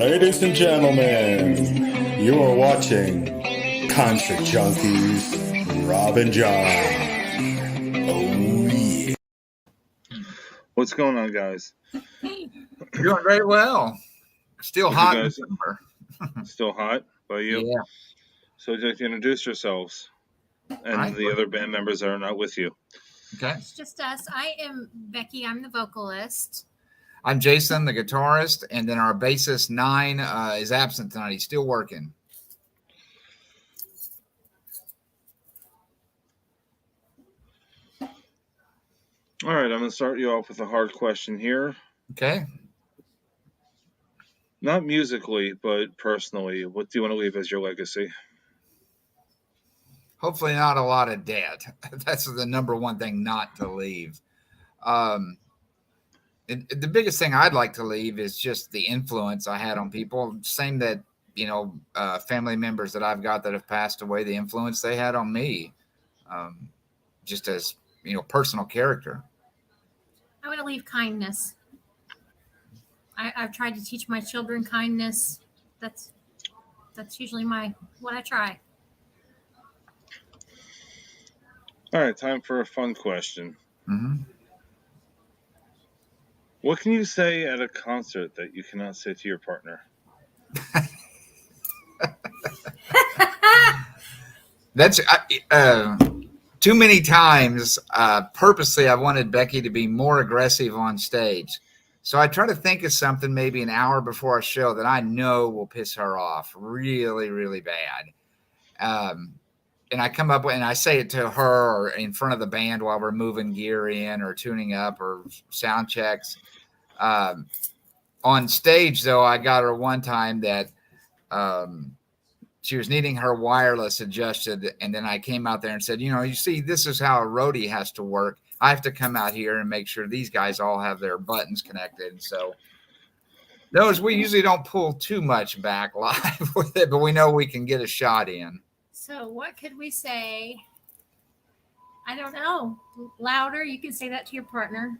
Ladies and gentlemen, you are watching Concert Junkies, Rob and John. Oh, yeah. What's going on, guys? Doing very well. Still You hot. guys still hot by you? Yeah. So would you like to introduce yourselves and the other band members that are not with you? Okay. It's just us. I am Becky. I'm the vocalist. I'm Jason, the guitarist, and then our bassist, Nine, is absent tonight. He's still working. All right, I'm going to start you off with a hard question here. Okay. Not musically, but personally, what do you want to leave as your legacy? Hopefully not a lot of debt. That's the number one thing not to leave. The biggest thing I'd like to leave is just the influence I had on people. Same that, family members that I've got that have passed away, the influence they had on me, just as, personal character. I want to leave kindness. I've tried to teach my children kindness. That's usually what I try. All right, time for a fun question. Mm-hmm. What can you say at a concert that you cannot say to your partner? That's too many times. Purposely, I wanted Becky to be more aggressive on stage. So I try to think of something maybe an hour before a show that I know will piss her off really, really bad. And I come up with, and I say it to her or in front of the band while we're moving gear in or tuning up or sound checks. On stage, though, I got her one time that she was needing her wireless adjusted. And then I came out there and said, you see, this is how a roadie has to work. I have to come out here and make sure these guys all have their buttons connected. So we usually don't pull too much back live with it, but we know we can get a shot in. So what could we say? I don't know. Louder, you can say that to your partner.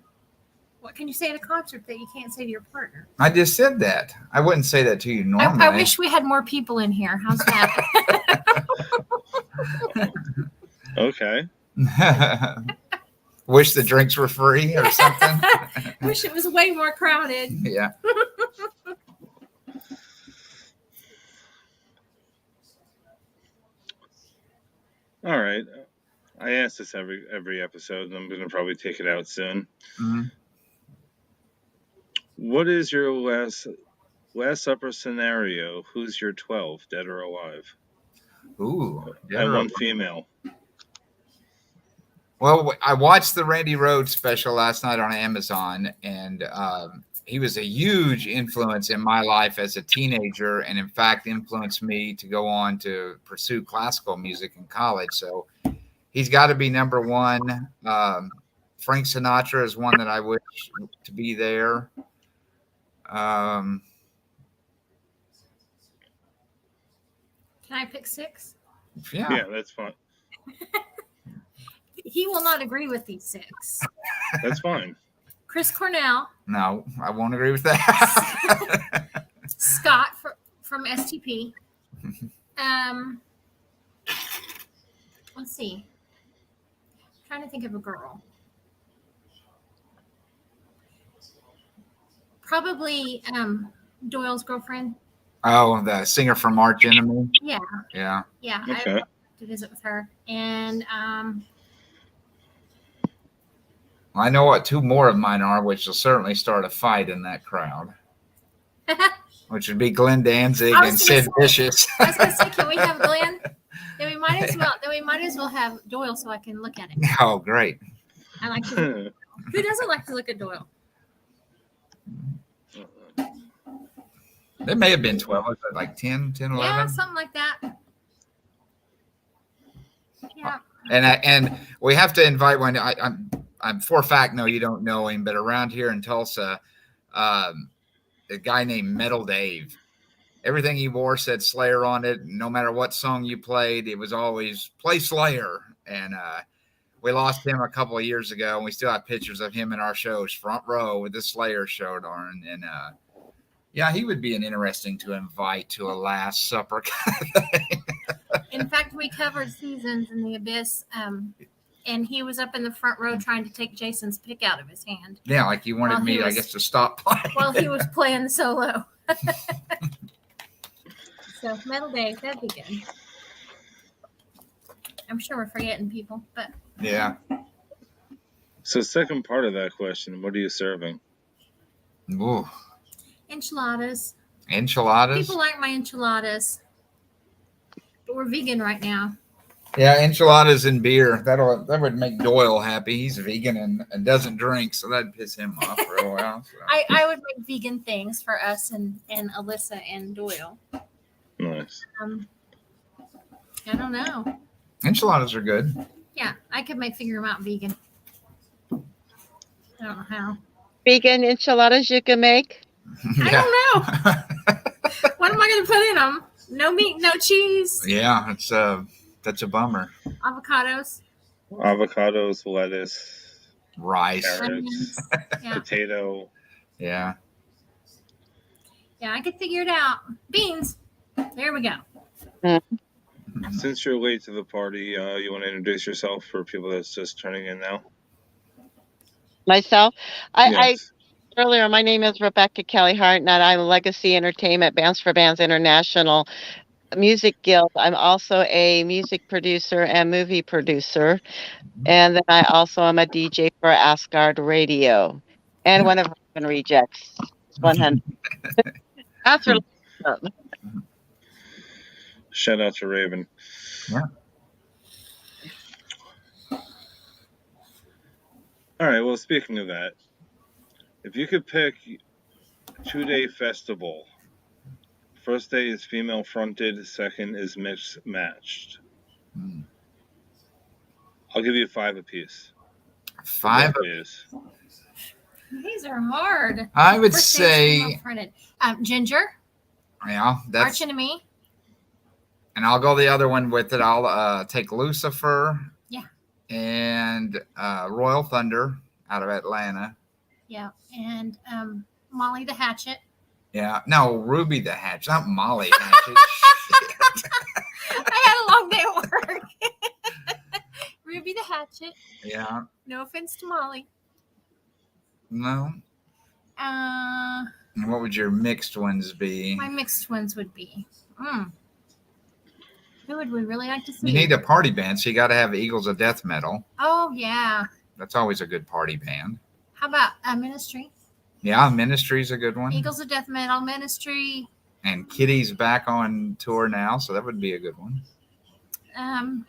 What can you say at a concert that you can't say to your partner? I just said that. I wouldn't say that to you normally. I wish we had more people in here. How's that? Okay. Wish the drinks were free or something. Wish it was way more crowded. Yeah. All right. I ask this every episode, and I'm going to probably take it out soon. Mm-hmm. What is your last supper scenario? Who's your 12, dead or alive? Ooh. And one female. Well, I watched the Randy Rhoads special last night on Amazon, and he was a huge influence in my life as a teenager, and in fact influenced me to go on to pursue classical music in college. So he's got to be number one. Frank Sinatra is one that I wish to be there. Can I pick 6? Yeah, that's fine. He will not agree with these 6. That's fine. Chris Cornell. No, I won't agree with that. Scott from STP. Let's see. I'm trying to think of a girl. Probably Doyle's girlfriend. Oh, the singer from Arch Enemy. Yeah. Yeah. Yeah. Okay. I would to visit with her. And I know what 2 more of mine are, which will certainly start a fight in that crowd. Which would be Glenn Danzig and Sid Vicious. I was gonna say, can we have Glenn? Then we might as well have Doyle so I can look at it. Oh, great. I like to. Who doesn't like to look at Doyle? There may have been 12. Was it like 10, 11? Yeah, something like that. Yeah. And we have to invite one. I'm for a fact, no, you don't know him, but around here in Tulsa, a guy named Metal Dave. Everything he wore said Slayer on it. No matter what song you played, it was always play Slayer. And we lost him a couple of years ago, and we still have pictures of him in our shows, front row with the Slayer shirt on. And Yeah, he would be an interesting to invite to a Last Supper kind of thing. In fact, we covered Seasons in the Abyss, and he was up in the front row trying to take Jason's pick out of his hand. Yeah, like you wanted While he me, I was- guess, to stop playing. While he was playing solo. So, Metal Days, that'd be good. I'm sure we're forgetting people, but Yeah. So, second part of that question, what are you serving? Ooh. enchiladas. Enchiladas. People like my enchiladas, but we're vegan right now. Yeah, enchiladas and beer. That would make Doyle happy. He's vegan and doesn't drink, so that'd piss him off for a while. So. I would make vegan things for us and Alyssa and Doyle. Nice. I don't know. Enchiladas are good. Yeah, I could figure them out vegan. I don't know how. Vegan enchiladas you can make? I don't know. What am I going to put in them? No meat, no cheese. Yeah, that's a bummer. Avocados. Avocados, lettuce, Rice. carrots, Onions. Yeah, potato. Yeah. yeah, I could figure it out. Beans. There we go. Since you're late to the party, you want to introduce yourself for people that's just turning in now? Myself? I Yes. earlier, my name is Rebecca Kelly Hartnett. I'm Legacy Entertainment, Bands for Bands International Music Guild. I'm also a music producer and movie producer. And then I also am a DJ for Asgard Radio. And one of Raven Rejects. 100. That's really awesome. Shout out to Raven. Yeah. All right. Well, speaking of that, if you could pick a 2-day festival, first day is female fronted, second is mixed matched. Hmm. I'll give you 5 apiece. 5. Is. These are hard. I would First thing is say, female fronted. Ginger, yeah, that's, Arch Enemy. and I'll go the other one with it. I'll take Lucifer. Yeah. And Royal Thunder out of Atlanta. Yeah, and Molly the Hatchet. Yeah, no, Ruby the Hatch, not Molly Hatchet. I had a long day at work. Ruby the Hatchet. Yeah, No offense to Molly. no. And what would your mixed ones be? My mixed ones would be. Who would we really like to see? You need a party band, so you got to have Eagles of Death Metal. Oh yeah. That's always a good party band. How about Ministry? Yeah, Ministry's a good one. Eagles of Death Metal, Ministry. And Kitty's back on tour now, so that would be a good one.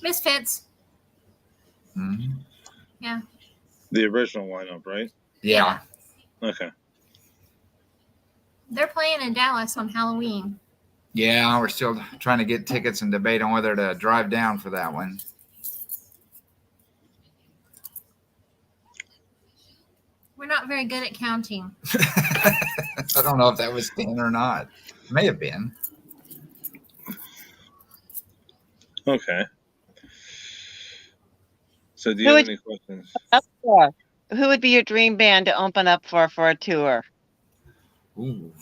Misfits. Mm-hmm. Yeah. The original lineup, right? Yeah. Okay. They're playing in Dallas on Halloween. Yeah, we're still trying to get tickets and debate on whether to drive down for that one. We're not very good at counting. I don't know if that was 10 or not. May have been. Okay. So do you have any questions? Up for? Who would be your dream band to open up for a tour? Ooh.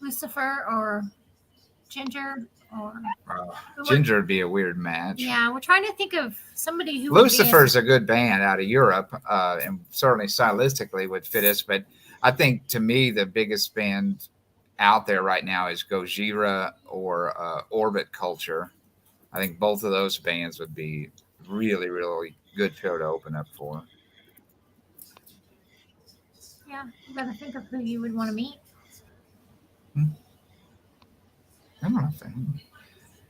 Lucifer or Ginger or Ginger would be a weird match. yeah, we're trying to think of somebody who would Lucifer's a good band out of Europe, and certainly stylistically would fit us. But I think to me, the biggest band out there right now is Gojira or Orbit Culture. I think both of those bands would be really, really good show to open up for. yeah, you gotta think of who you would want to meet. I don't know.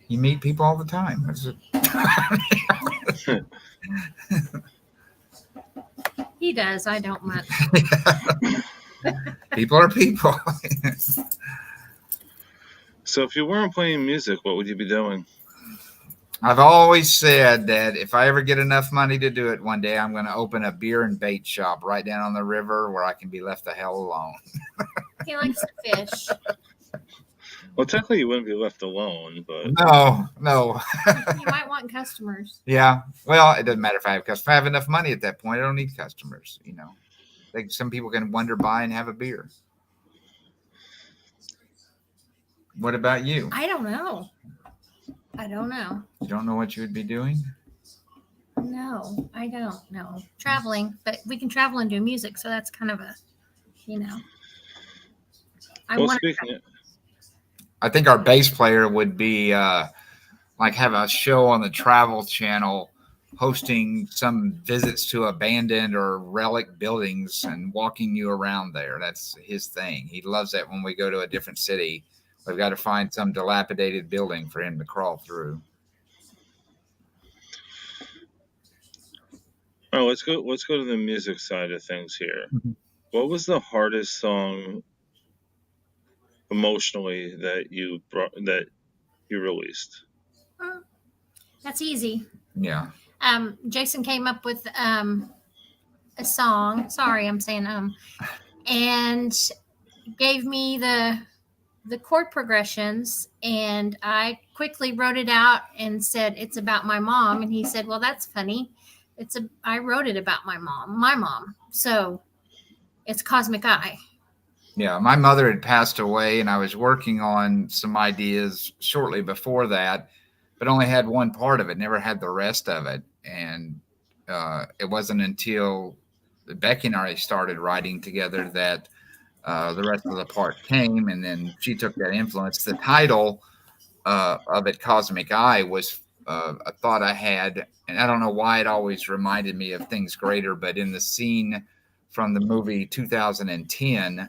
You meet people all the time. That's it. He does. I don't much. People are people. So if you weren't playing music, what would you be doing? I've always said that if I ever get enough money to do it one day, I'm going to open a beer and bait shop right down on the river where I can be left the hell alone. He likes to fish. Well, technically you wouldn't be left alone, but No. You might want customers. Yeah. Well, it doesn't matter if I have customers. If I have enough money at that point, I don't need customers. You know, some people can wander by and have a beer. What about you? I don't know. I don't know. You don't know what you would be doing? No, I don't know. Traveling, but we can travel and do music, so that's kind of a, you know. I Well, want speaking, I think our bass player would be like have a show on the Travel Channel hosting some visits to abandoned or relic buildings and walking you around there. That's his thing. He loves that when we go to a different city. We've got to find some dilapidated building for him to crawl through. oh, let's go to the music side of things here. What was the hardest song emotionally that you released? that's easy. Yeah. Jason came up with a song. Sorry, I'm saying and gave me the chord progressions, and I quickly wrote it out and said it's about my mom. And he said, "Well, that's funny. I wrote it about my mom. So it's Cosmic Eye." Yeah, my mother had passed away, and I was working on some ideas shortly before that, but only had one part of it, never had the rest of it. And it wasn't until Becky and I started writing together that the rest of the part came, and then she took that influence. The title of it, Cosmic Eye, was a thought I had, and I don't know why it always reminded me of things greater, but in the scene from the movie 2010,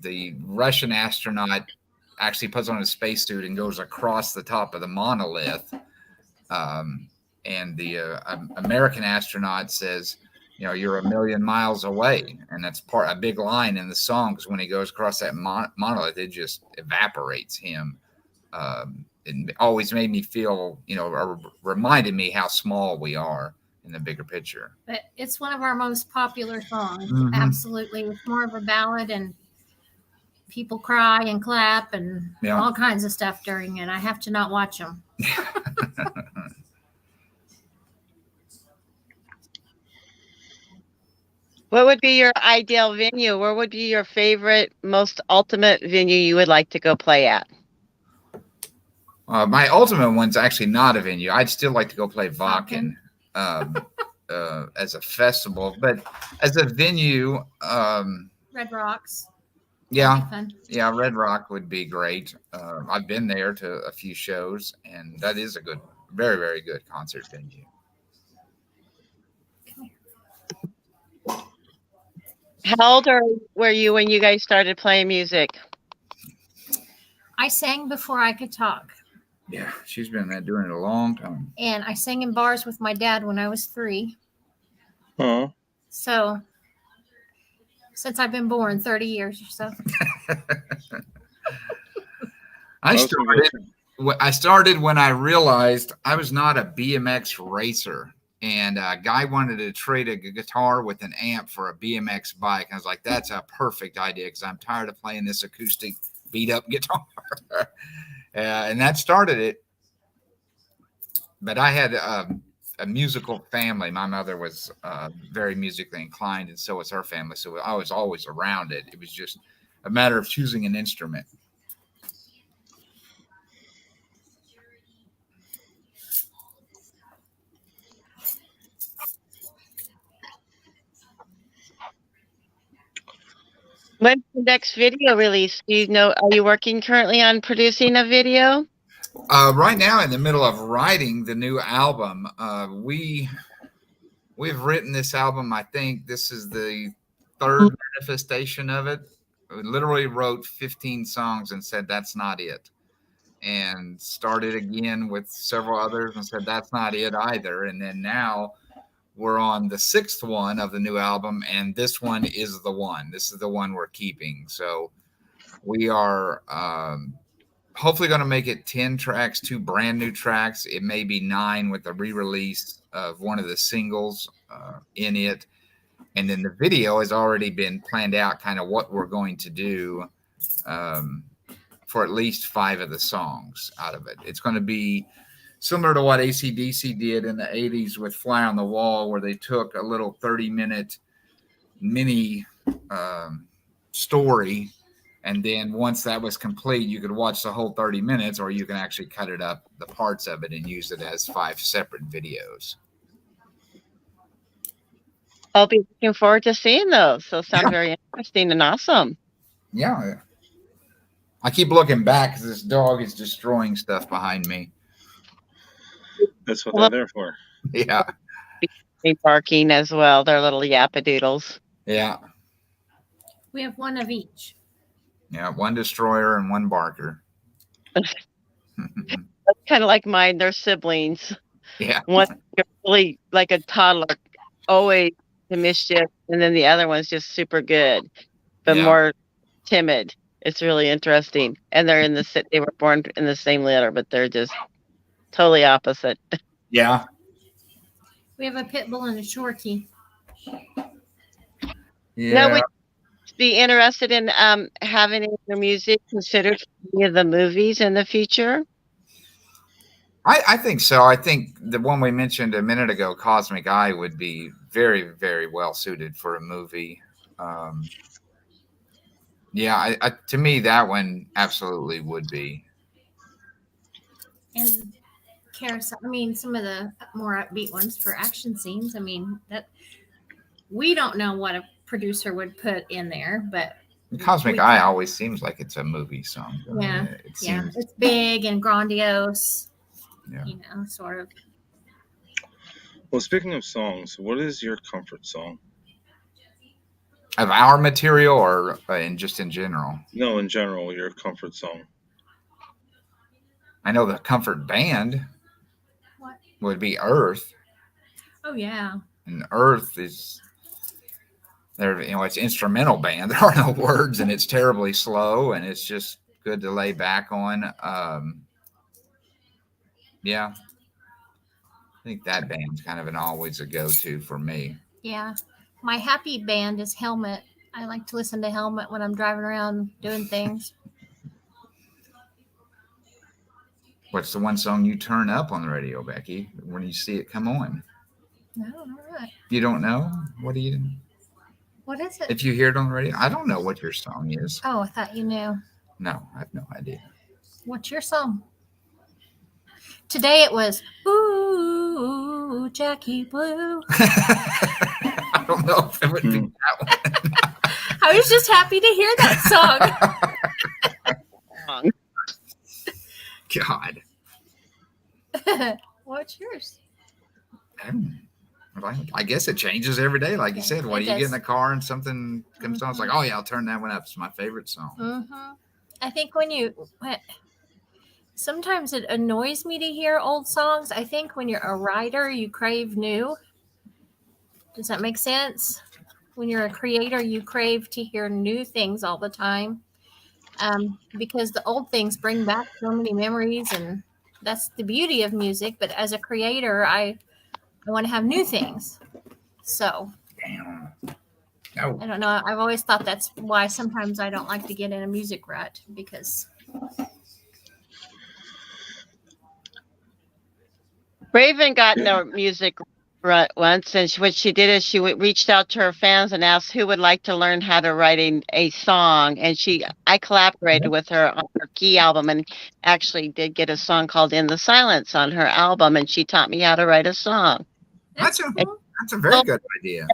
the Russian astronaut actually puts on a spacesuit and goes across the top of the monolith. And the American astronaut says, "You're a million miles away," and that's a big line in the song, because when he goes across that monolith, it just evaporates him. It always made me feel, or reminded me how small we are in the bigger picture. But it's one of our most popular songs. Mhm. Absolutely. It's more of a ballad, and people cry and clap and all kinds of stuff during it. I have to not watch them. What would be your ideal venue? Where would be your favorite, most ultimate venue you would like to go play at? My ultimate one's actually not a venue. I'd still like to go play Vakken as a festival, but as a venue, Red Rocks. yeah, Red Rock would be great. I've been there to a few shows, and that is a good, very, very good concert venue. How old were you when you guys started playing music? I sang before I could talk. Yeah, she's been doing it a long time. And I sang in bars with my dad when I was 3. Huh. So since I've been born, 30 years or so. I started when I realized I was not a BMX racer, and a guy wanted to trade a guitar with an amp for a BMX bike. I was like, that's a perfect idea, because I'm tired of playing this acoustic beat up guitar. And that started it. But I had a musical family. My mother was very musically inclined, and so was her family. So I was always around it. It was just a matter of choosing an instrument. When's the next video release? Do you know? Are you working currently on producing a video? Right now, in the middle of writing the new album. We've written this album. I think this is the third manifestation of it. We literally wrote 15 songs and said that's not it, and started again with several others and said that's not it either. And then now we're on the 6th one of the new album, and this one is the one. This is the one we're keeping. So we are hopefully going to make it 10 tracks, 2 brand new tracks. It may be 9 with the re-release of one of the singles in it. And then the video has already been planned out, kind of what we're going to do for at least 5 of the songs out of it. It's going to be similar to what AC/DC did in the 80s with Fly on the Wall, where they took a little 30-minute mini story And then once that was complete, you could watch the whole 30 minutes, or you can actually cut it up, the parts of it, and use it as 5 separate videos. I'll be looking forward to seeing those. Those sound very interesting and awesome. Yeah. I keep looking back because this dog is destroying stuff behind me. That's what they're there for. Yeah. Barking as well. They're little yappadoodles. Yeah. We have one of each. Yeah. One destroyer and one barker. That's kind of like mine. They're siblings. Yeah. One's really like a toddler, always to mischief, and then the other one's just super good, but more timid. It's really interesting. And they're they were born in the same litter, but they're just totally opposite. Yeah. We have a pit bull and a Shorty. Yeah. Now, would you be interested in having your music considered for any of the movies in the future? I think so. I think the one we mentioned a minute ago, Cosmic Eye, would be very, very well suited for a movie. Yeah, to me, that one absolutely would be. And Carousel. I mean, some of the more upbeat ones for action scenes. I mean, that we don't know what a producer would put in there, but Cosmic Eye always seems like it's a movie song. Yeah, it seems, it's big and grandiose. Yeah. You know, sort of. Well, speaking of songs, what is your comfort song? Of our material, or just in general? No, in general, your comfort song. I know the comfort band would be Earth. Oh yeah. And Earth is it's instrumental band. There are no words, and it's terribly slow, and it's just good to lay back on. Yeah. I think that band's kind of always a go-to for me. Yeah. My happy band is Helmet. I like to listen to Helmet when I'm driving around doing things. What's the one song you turn up on the radio, Becky, when you see it come on? No, all right. You don't know? What is it? If you hear it on the radio, I don't know what your song is. Oh, I thought you knew. No, I have no idea. What's your song? Today it was Ooh, Jackie Blue. I don't know if it would be that one. I was just happy to hear that song. God. What's yours? I guess it changes every day. Like you said, when you get in the car and something comes on, it's like, oh yeah, I'll turn that one up. It's my favorite song. Mm-hmm. I think sometimes it annoys me to hear old songs. I think when you're a writer, you crave new. Does that make sense? When you're a creator, you crave to hear new things all the time. Because the old things bring back so many memories, and that's the beauty of music. But as a creator, I want to have new things. So Damn. I don't know. I've always thought that's why sometimes I don't like to get in a music rut, because Raven got in a music rut once, and what she did is she reached out to her fans and asked who would like to learn how to write a song. And I collaborated with her on her Key album, and actually did get a song called In the Silence on her album, and she taught me how to write a song. That's a very good idea.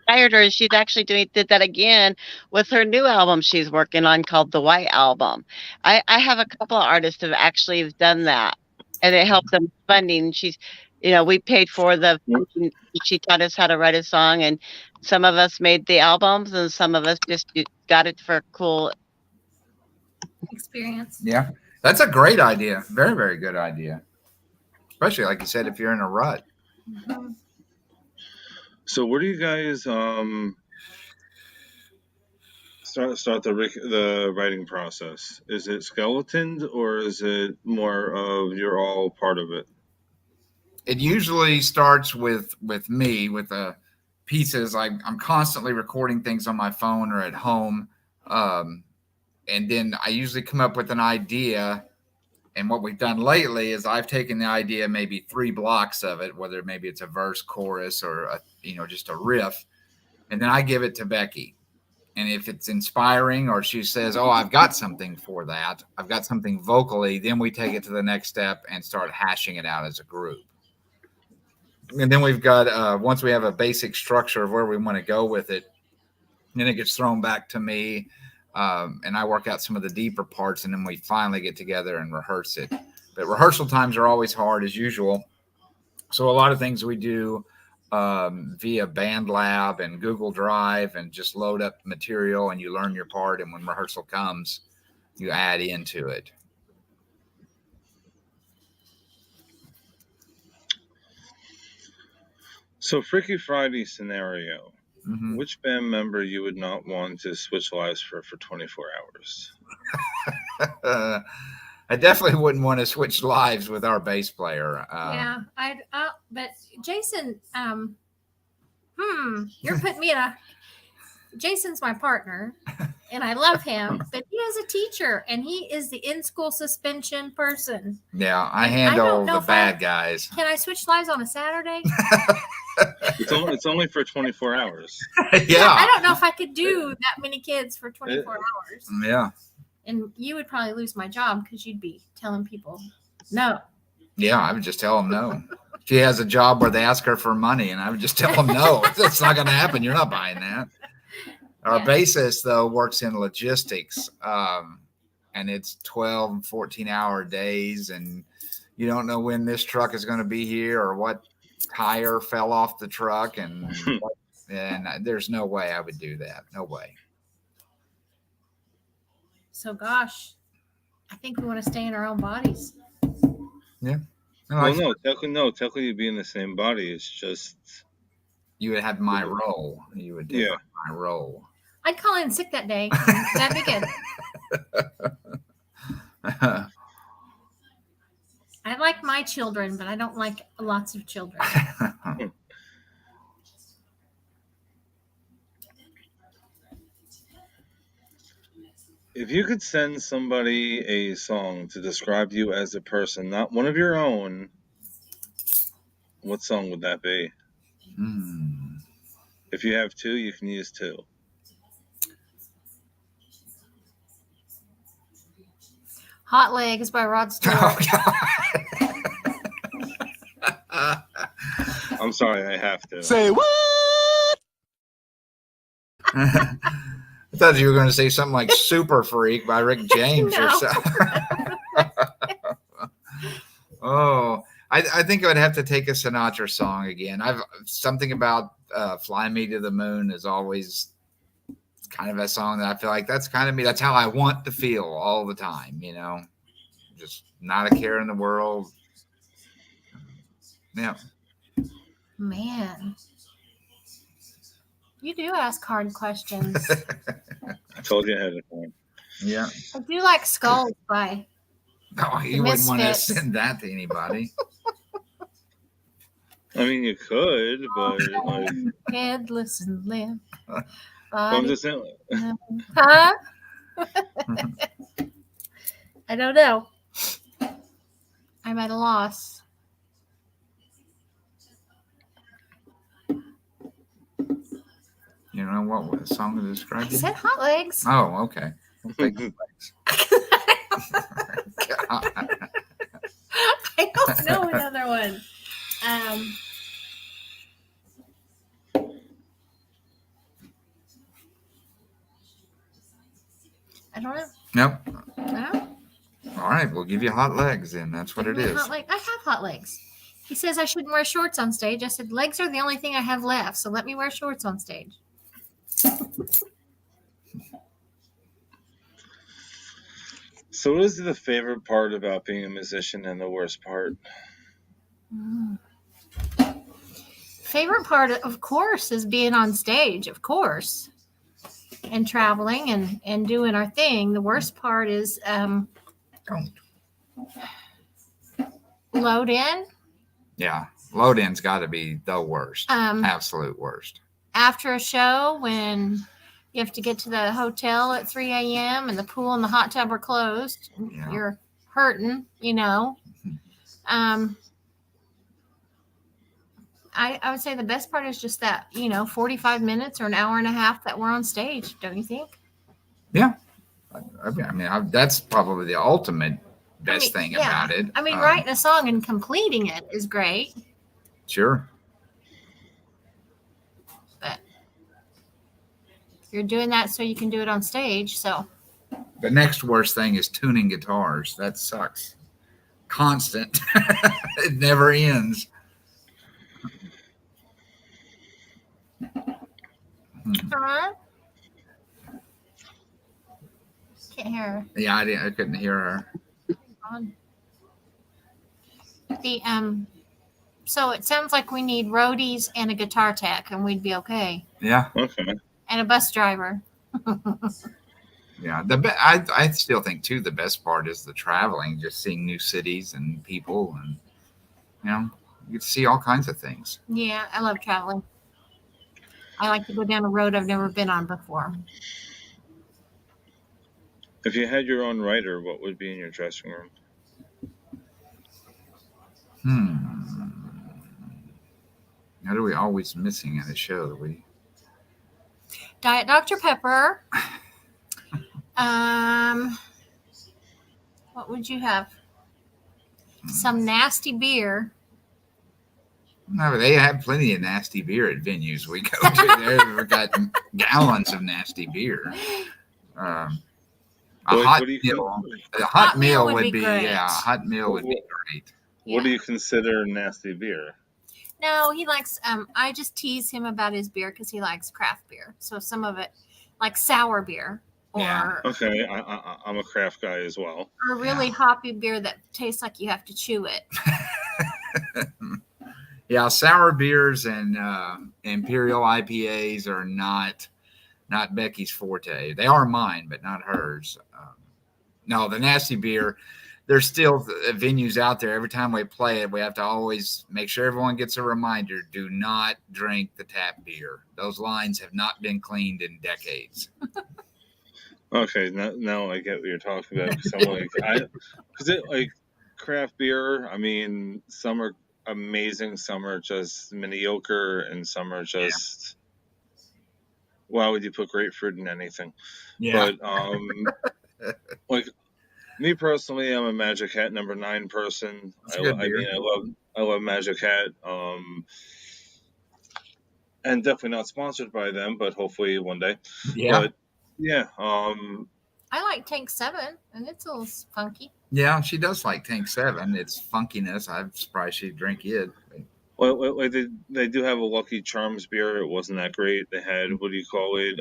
Hired her, and she's actually did that again with her new album she's working on called The White Album. I have a couple of artists who have actually done that, and it helped them funding. We paid for she taught us how to write a song, and some of us made the albums, and some of us just got it for cool experience. Yeah, that's a great idea. Very, very good idea. Especially, like you said, if you're in a rut. Mm-hmm. So where do you guys start the writing process? Is it skeletoned, or is it more of you're all part of it? It usually starts with me with the pieces. I'm constantly recording things on my phone or at home, and then I usually come up with an idea. And what we've done lately is I've taken the idea, maybe 3 blocks of it, whether maybe it's a verse, chorus, or just a riff, and then I give it to Becky. And if it's inspiring or she says, oh, I've got something for that, I've got something vocally, then we take it to the next step and start hashing it out as a group. And then we've got, once we have a basic structure of where we want to go with it, then it gets thrown back to me. And I work out some of the deeper parts, and then we finally get together and rehearse it. But rehearsal times are always hard as usual. So a lot of things we do via BandLab and Google Drive, and just load up material and you learn your part. And when rehearsal comes, you add into it. So, Freaky Friday scenario. Mm-hmm. Which band member you would not want to switch lives for 24 hours? I definitely wouldn't want to switch lives with our bass player. Yeah, but Jason, you're putting me in a. Jason's my partner, and I love him, but he is a teacher, and he is the in-school suspension person. Yeah, I And handle the bad guys. Can I switch lives on a Saturday? It's only for 24 hours. Yeah. I don't know if I could do that many kids for 24 hours. Yeah. And you would probably lose my job because you'd be telling people no. Yeah, I would just tell them no. She has a job where they ask her for money, and I would just tell them no. That's not going to happen. You're not buying that. Our bassist, though, works in logistics, and it's 12 and 14-hour days, and you don't know when this truck is going to be here or what tire fell off the truck, and there's no way I would do that. No way. So, gosh, I think we want to stay in our own bodies. Yeah. Well, technically you'd be in the same body. It's just you would have my role. You would take my role. I'd call in sick that day. That'd be good. I like my children, but I don't like lots of children. If you could send somebody a song to describe you as a person, not one of your own, what song would that be? If you have two, you can use two. Hot Legs by Rod Stewart. Oh, I'm sorry, I have to. Say what? I thought you were going to say something like Super Freak by Rick James or something. Oh, I think I would have to take a Sinatra song again. Something about Fly Me to the Moon is always kind of a song that I feel like that's kind of me. That's how I want to feel all the time, just not a care in the world. Yeah. Man. You do ask hard questions. I told you ahead of time. Yeah. I do like Skulls by No, you wouldn't want to send that to anybody. I mean, you could, but like, headless and limp. I'm just saying. Huh? I don't know. I'm at a loss. You know what song to describe I you? said Hot Legs. Oh, okay. I don't know another one. I don't know. Nope. No? All right, we'll give you Hot Legs then. That's what it is. I have hot legs. He says I shouldn't wear shorts on stage. I said legs are the only thing I have left, so let me wear shorts on stage. So, what is the favorite part about being a musician and the worst part? Favorite part, of course, is being on stage, of course, and traveling and doing our thing. The worst part is load in. Yeah, load in's got to be the worst, absolute worst. After a show, when you have to get to the hotel at 3 a.m. and the pool and the hot tub are closed, you're hurting, I would say the best part is just that, 45 minutes or an hour and a half that we're on stage, don't you think? Yeah. That's probably the ultimate best thing yeah. about it. I mean, writing a song and completing it is great, Sure. but you're doing that so you can do it on stage. So The next worst thing is tuning guitars. That sucks. Constant. It never ends. huh? Can't hear her. Yeah, I couldn't hear her. The so it sounds like we need roadies and a guitar tech, and we'd be okay. Yeah. Okay. And a bus driver. Yeah. I still think too the best part is the traveling, just seeing new cities and people, and you get to see all kinds of things. Yeah, I love traveling. I like to go down a road I've never been on before. If you had your own writer, what would be in your dressing room? What are we always missing in the show? Diet Dr. Pepper. What would you have? Some nasty beer. No, but they have plenty of nasty beer at venues we go to. They've got gallons of nasty beer. A hot meal would be great. yeah, a hot meal would be great. What do you consider nasty beer? No, he likes. I just tease him about his beer because he likes craft beer. So some of it, like sour beer, or Okay, I'm a craft guy as well. Or really hoppy beer that tastes like you have to chew it. Yeah, sour beers and Imperial IPAs are not Becky's forte. They are mine, but not hers. No, the nasty beer. There's still venues out there. Every time we play it, we have to always make sure everyone gets a reminder: do not drink the tap beer. Those lines have not been cleaned in decades. Okay, now I get what you're talking about. Because I'm like, craft beer. I mean, some are amazing, some are just mediocre, and some are just. Why would you put grapefruit in anything? Yeah. But like me personally, I'm a Magic Hat number 9 person. I love Magic Hat. And definitely not sponsored by them, but hopefully one day. Yeah. But yeah. I like Tank 7, and it's a little funky. Yeah, she does like Tank 7. It's funkiness. I'm surprised she'd drink it. Well, they do have a Lucky Charms beer. It wasn't that great. They had, what do you call it?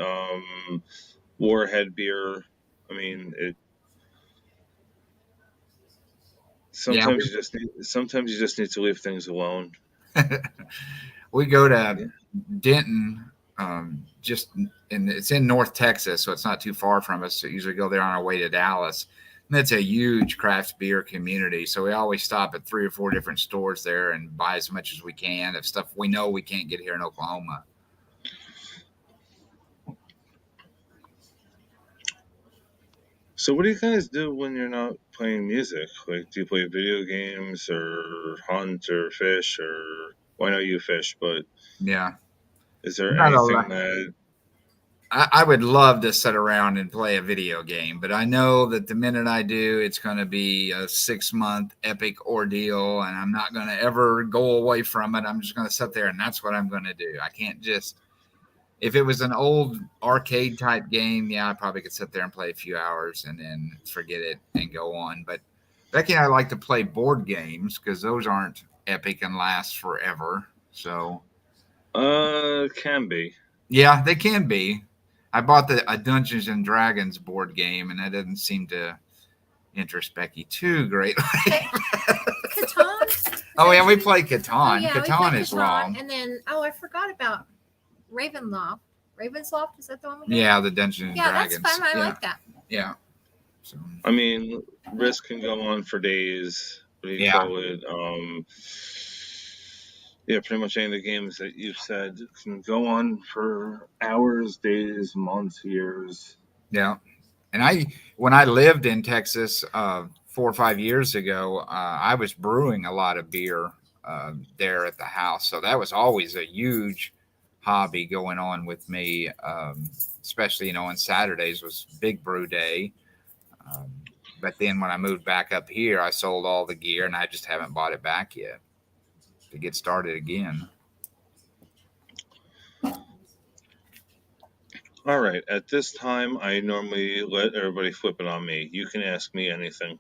Warhead beer. I mean, it. Sometimes you just need to leave things alone. We go to Denton, and it's in North Texas, so it's not too far from us. So we usually go there on our way to Dallas. And it's a huge craft beer community. So we always stop at 3 or 4 different stores there and buy as much as we can of stuff we know we can't get here in Oklahoma. So what do you guys do when you're not playing music? Like, do you play video games or hunt or fish or? Well, I know you fish, but yeah, is there anything that? I would love to sit around and play a video game, but I know that the minute I do, it's going to be a 6-month epic ordeal, and I'm not going to ever go away from it. I'm just going to sit there, and that's what I'm going to do. I can't just. If it was an old arcade type game, yeah, I probably could sit there and play a few hours and then forget it and go on. But Becky and I like to play board games because those aren't epic and last forever. So, can be. Yeah, they can be. I bought a Dungeons and Dragons board game, and that doesn't seem to interest Becky too greatly. Catan? Oh yeah, we play Catan. Oh, yeah, Catan is long. And then I forgot about Ravenloft. Ravensloft, is that the one we have? Yeah, the Dungeons and Dragons. That's fun. I like that. Yeah. So. I mean, Risk can go on for days. What do you call it? Yeah, pretty much any of the games that you've said can go on for hours, days, months, years. Yeah. And when I lived in Texas 4 or 5 years ago, I was brewing a lot of beer there at the house. So that was always a huge hobby going on with me, especially, on Saturdays was Big Brew Day. Um, but then when I moved back up here, I sold all the gear and I just haven't bought it back yet to get started again. All right. At this time, I normally let everybody flip it on me. You can ask me anything.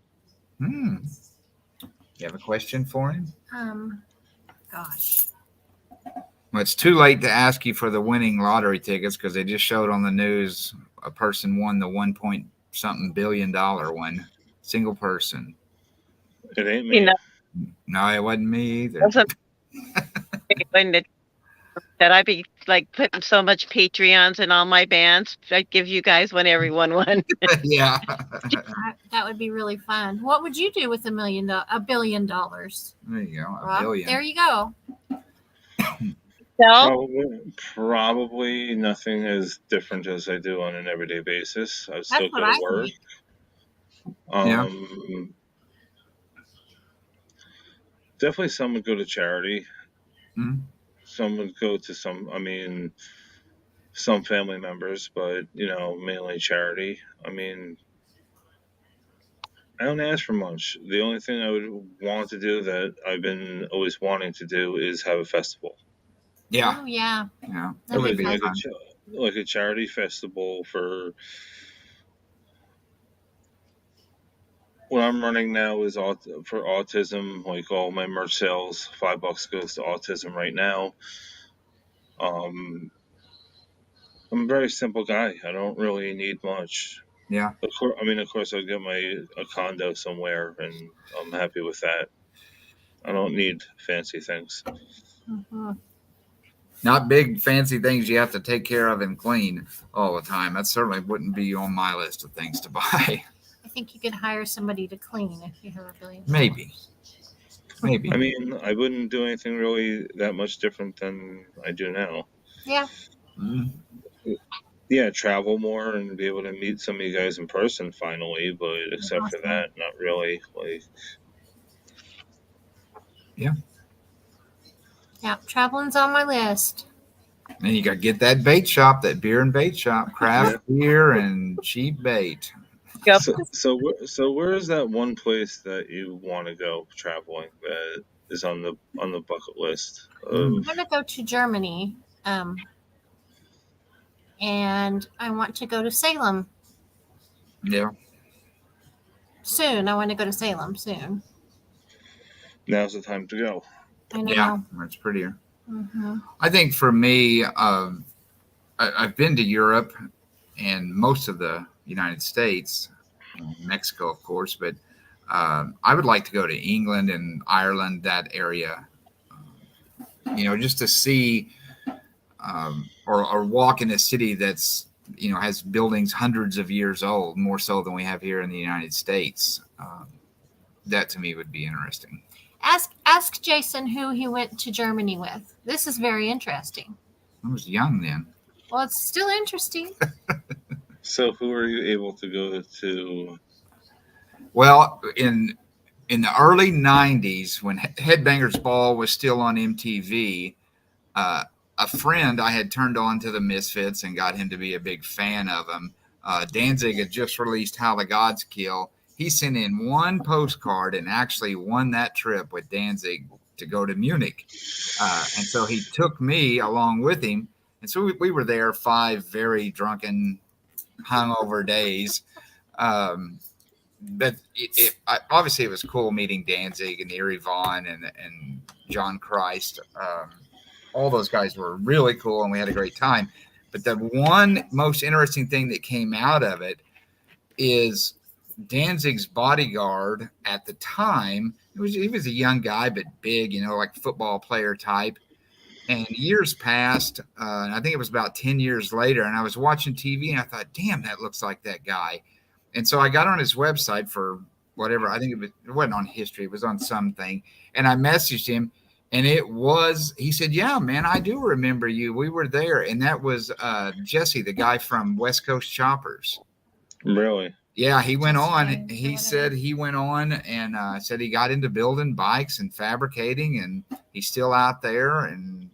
You have a question for him? Gosh. Well, it's too late to ask you for the winning lottery tickets because they just showed on the news a person won the 1 point something billion one. Single person. It ain't me. You know, No, it wasn't me either. wasn't when that I'd be like putting so much Patreons in all my bands. I'd give you guys one, everyone one. Yeah. That would be really fun. What would you do with $1 billion? There you go. A Rob, billion. there you go. So, Probably nothing as different as I do on an everyday basis. I still what go I to work. Yeah. Definitely some would go to charity. Mhm. Some would go to some family members, but mainly charity. I don't ask for much. The only thing I would want to do that I've been always wanting to do is have a festival. Yeah. Oh, yeah. Yeah. It That'd would be be fun. fun. Like a charity festival for what I'm running now is for autism. Like all my merch sales, $5 goes to autism right now. I'm a very simple guy. I don't really need much. Yeah. Of course, I'll get a condo somewhere, and I'm happy with that. I don't need fancy things. Mhm. Not big fancy things you have to take care of and clean all the time. That certainly wouldn't be on my list of things to buy. I think you could hire somebody to clean if you have $1 billion. Maybe. I wouldn't do anything really that much different than I do now. Yeah. Yeah, travel more and be able to meet some of you guys in person finally, but except for that, not really. Yeah, traveling's on my list. and you got to get that bait shop, that beer and bait shop, craft beer and cheap bait. Yep. So where is that one place that you want to go traveling that is on the bucket list? I'm going to go to Germany, and I want to go to Salem Yeah. soon. I want to go to Salem soon. Now's the time to go. I know. Yeah, it's prettier. Mm-hmm. I think for me, I've been to Europe and most of the United States, Mexico, of course, but I would like to go to England and Ireland, that area, just to see or walk in a city that's, has buildings hundreds of years old, more so than we have here in the United States. That to me would be interesting. Ask Jason who he went to Germany with. This is very interesting. I was young then. Well, it's still interesting. So who are you able to go to? Well, in the early 90s, when Headbangers Ball was still on MTV, a friend I had turned on to the Misfits and got him to be a big fan of them. Danzig had just released How the Gods Kill. He sent in one postcard and actually won that trip with Danzig to go to Munich. And so he took me along with him. And so we were there 5 very drunken, hungover days. But obviously it was cool meeting Danzig and Eerie Von and John Christ. All those guys were really cool and we had a great time. But the one most interesting thing that came out of it is Danzig's bodyguard at the time. He was a young guy, but big, like football player type. And years passed, and I think it was about 10 years later, and I was watching TV, and I thought, damn, that looks like that guy. And so I got on his website for whatever. I think it wasn't on history. It was on something. And I messaged him, and he said, yeah, man, I do remember you. We were there. And that was Jesse, the guy from West Coast Choppers. Really? Yeah, he went on. Jones or He whatever. said he went on and said he got into building bikes and fabricating, and he's still out there and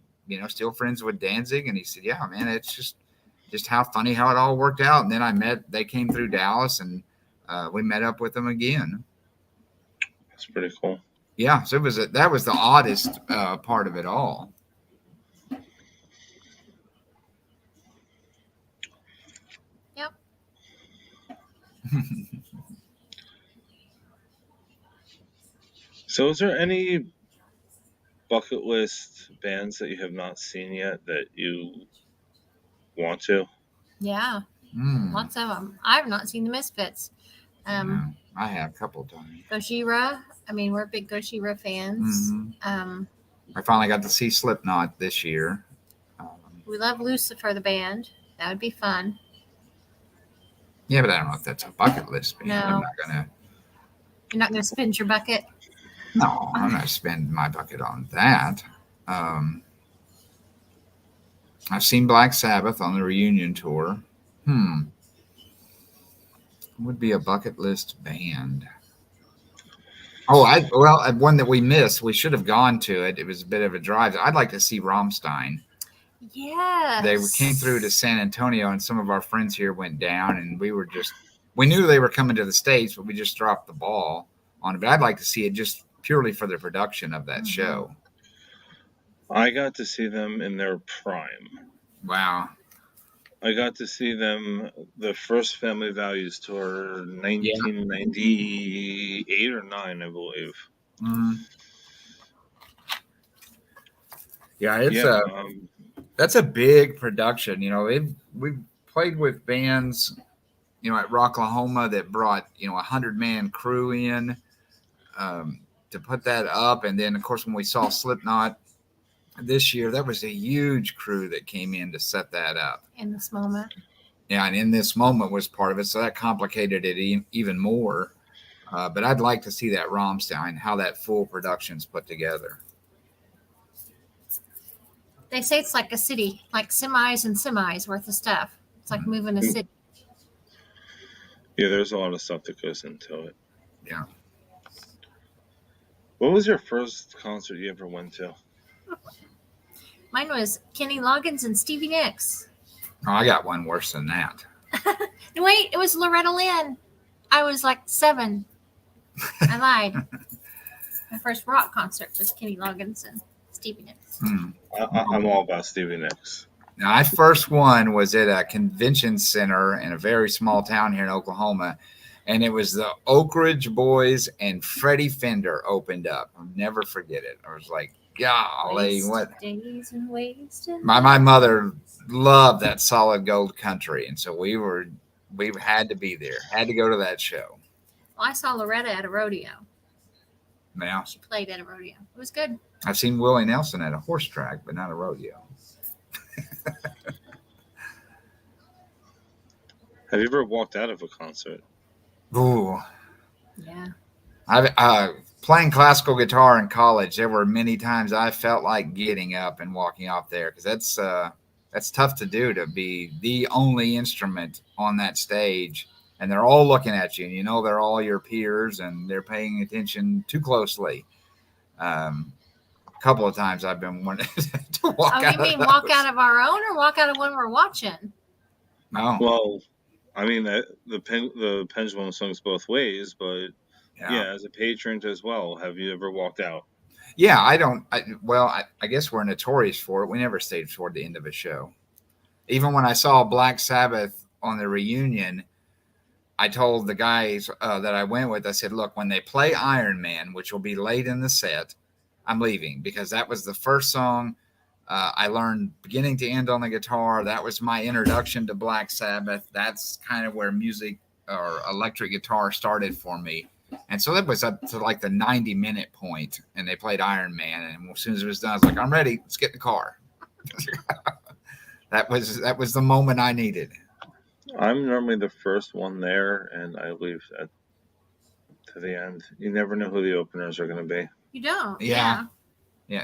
still friends with Danzig. And he said, "Yeah, man, it's just how funny how it all worked out." And then they came through Dallas, and we met up with them again. That's pretty cool. Yeah, so that was the oddest part of it all. Yep. So, is there any bucket list bands that you have not seen yet that you want to? Yeah. Mm. Lots of them. I've not seen the Misfits. Yeah, I have a couple of times. Gojira. I mean, we're big Gojira fans. Mm-hmm. I finally got to see Slipknot this year. We love Lucifer, the band. That would be fun. Yeah, but I don't know if that's a bucket list band. No. I'm not gonna. You're not going to spend your bucket? No, I'm not spending my bucket on that. I've seen Black Sabbath on the reunion tour. Would be a bucket list band. Oh, one that we missed. We should have gone to it. It was a bit of a drive. I'd like to see Rammstein. Yes. They came through to San Antonio, and some of our friends here went down, and we knew they were coming to the States, but we just dropped the ball on it. But I'd like to see it just purely for the production of that show. I got to see them in their prime. Wow. I got to see them the first Family Values tour, 1998 or 9, I believe. Mm-hmm. Yeah, that's a big production. We've played with bands, at Rocklahoma that brought 100-man crew in to put that up, and then of course when we saw Slipknot this year, that was a huge crew that came in to set that up. In this moment. Yeah, and In This Moment was part of it, so that complicated it even more. But I'd like to see that Rammstein, how that full production's put together. They say it's like a city, like semis and semis worth of stuff. It's like moving a city. Yeah, there's a lot of stuff that goes into it. Yeah. What was your first concert you ever went to? Mine was Kenny Loggins and Stevie Nicks. Oh, I got one worse than that. Wait, it was Loretta Lynn. I was like 7. I lied. My first rock concert was Kenny Loggins and Stevie Nicks. I'm all about Stevie Nicks. Now, my first one was at a convention center in a very small town here in Oklahoma, and it was the Oak Ridge Boys and Freddie Fender opened up. I'll never forget it. I was like, golly, what? My mother loved that Solid Gold country, and so we had to be there, had to go to that show. Well, I saw Loretta at a rodeo. Yeah. She played at a rodeo. It was good. I've seen Willie Nelson at a horse track, but not a rodeo. Have you ever walked out of a concert? Ooh. Yeah. I've playing classical guitar in college. There were many times I felt like getting up and walking off there because that's tough to do, to be the only instrument on that stage, and they're all looking at you, and they're all your peers, and they're paying attention too closely. A couple of times I've been wanting to walk out. Oh, you mean walk out of our own or walk out of one we're watching? No. Well, I mean, the pendulum swings both ways, but yeah, as a patron as well, have you ever walked out? Yeah, I guess we're notorious for it. We never stayed toward the end of a show. Even when I saw Black Sabbath on the reunion, I told the guys that I went with, I said, look, when they play Iron Man, which will be late in the set, I'm leaving, because that was the first song I learned beginning to end on the guitar. That was my introduction to Black Sabbath. That's kind of where music or electric guitar started for me. And so that was up to like the 90-minute point, and they played Iron Man. And as soon as it was done, I was like, I'm ready. Let's get in the car. That was the moment I needed. I'm normally the first one there, and I leave to the end. You never know who the openers are going to be. You don't. Yeah.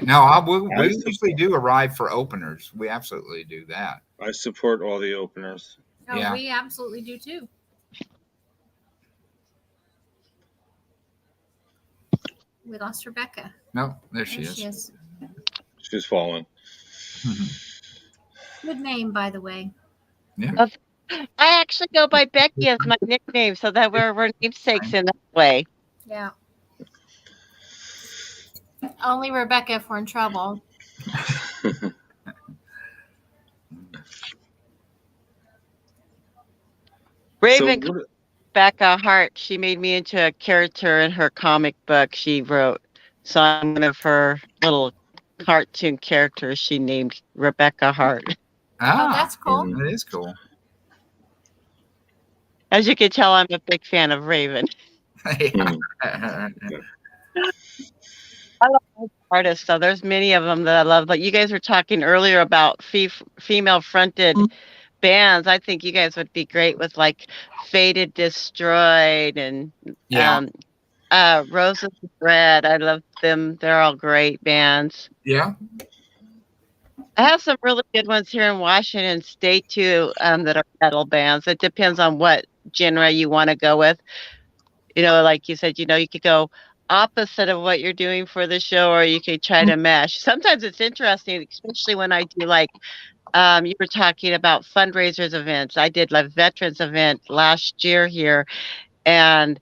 No, we usually do arrive for openers. We absolutely do that. I support all the openers. Oh, yeah. We absolutely do too. We lost Rebecca. No, there There she she is. is. She's fallen. Good name, by the way. Yeah. I actually go by Becky as my nickname, so that we're namesakes in that way. Yeah. Only Rebecca if we're in trouble. Raven So what, Becca Hart, she made me into a character in her comic book she wrote. So I'm one of her little cartoon characters she named Rebecca Hart. Ah, that's cool. that is cool. As you can tell, I'm a big fan of Raven. Yeah. I love artists, so there's many of them that I love. But you guys were talking earlier about female fronted bands. I think you guys would be great with like Faded Destroyed and Yeah. Roses of Red. I love them. They're all great bands. Yeah. I have some really good ones here in Washington State too, that are metal bands. It depends on what genre you want to go with. You know, like you said, you could go opposite of what you're doing for the show, or you could try to mesh. Sometimes it's interesting, especially when I do like you were talking about fundraisers events. I did like veterans event last year here, and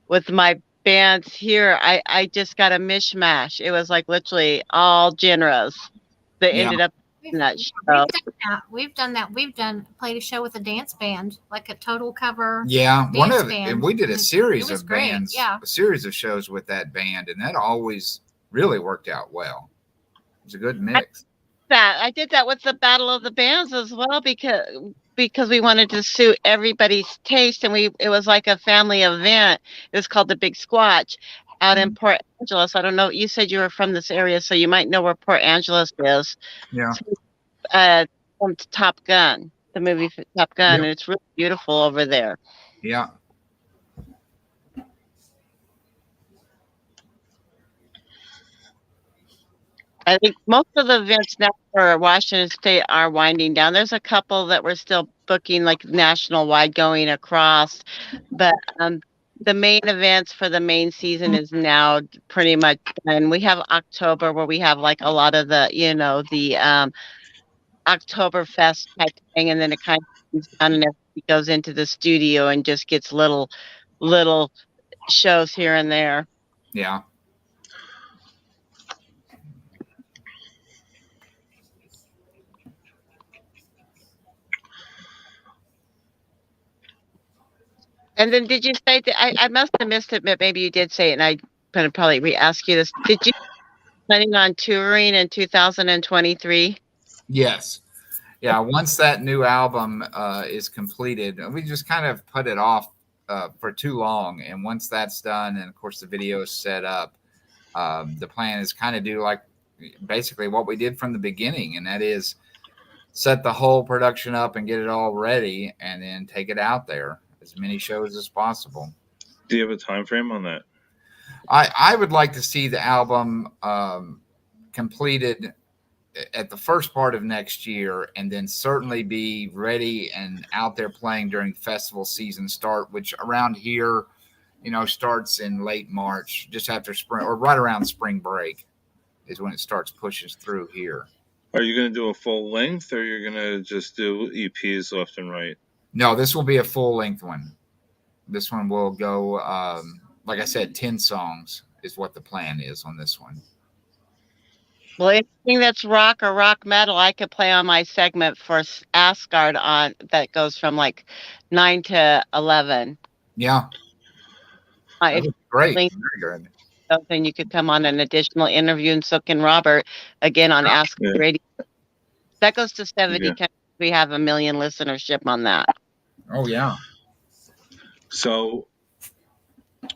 with my bands here, I just got a mishmash. It was like literally all genres that Yeah. ended up in that show. We've done that. We've played a show with a dance band, like a total cover. Yeah. Dance band. We did a series It was of great, bands, yeah. a series of shows with that band, and that always really worked out well. It was a good mix. I did that with the Battle of the Bands as well because we wanted to suit everybody's taste, and it was like a family event. It was called the Big Squatch out in Port Angeles. I don't know. You said you were from this area, so you might know where Port Angeles is. Yeah. From Top Gun, the movie Top Gun, Yep. and it's really beautiful over there. Yeah. I think most of the events now for Washington State are winding down. There's a couple that we're still booking, like national wide going across, but the main events for the main season is now pretty much done. We have October where we have like a lot of the, the Oktoberfest type thing, and then it kind of comes down and everybody goes into the studio and just gets little shows here and there. Yeah. And then did you say that I must have missed it, but maybe you did say it, and I'm going to probably re-ask you this. Did you planning on touring in 2023? Yes. Yeah. Once that new album is completed, we just kind of put it off for too long. And once that's done, and of course the video is set up, the plan is kind of do like basically what we did from the beginning, and that is set the whole production up and get it all ready, and then take it out there as many shows as possible. do you have a time frame on that? I would like to see the album completed at the first part of next year, and then certainly be ready and out there playing during festival season start, which around here, starts in late March, just after spring or right around spring break is when it starts pushing through here. Are you going to do a full length, or you're going to just do EPs left and right? No, this will be a full length one. This one will go, like I said, 10 songs is what the plan is on this one. Well, anything that's rock or rock metal, I could play on my segment for Asgard on that goes from like 9 to 11. Yeah. If Great. Very good. Something you could come on an additional interview, and so can Robert again on Ask Radio. That goes to 70 countries. We have 1 million listenership on that. Oh yeah. So,